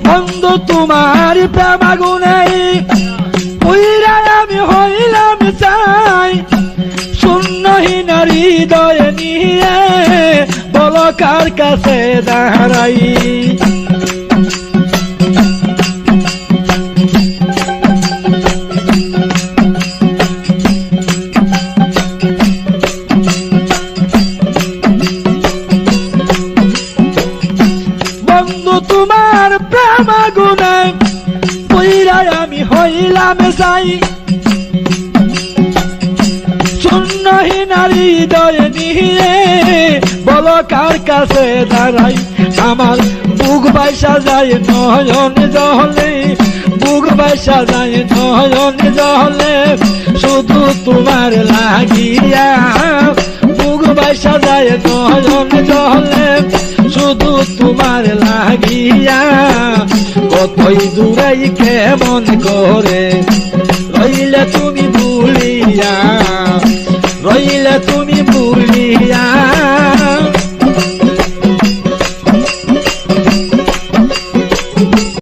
বন্ধু তোমার প্রেম আগুনে পুইরা আমি হইলাম চাই, শূন্যহীন হৃদয় নিয়ে বলো কার কাছে দাঁড়াই। বন্ধু তোমার প্রেম আগুনে পুইরা আমি হইলাম চাই, শূন্যহীন হৃদয় নিয়ে বলো কার কাছে দাঁড়াই। আমার বুক বাইসা যায় নয়ন জলে, বুক বাইসা যায় নয়ন জলে, শুধু তোমার লাগিয়া। বুক বাইসা যায় নয়ন জলে, শুধু তোমার লাগিয়া। কতই দূরে কেমন করে রইলে তুমি ভুলিয়া।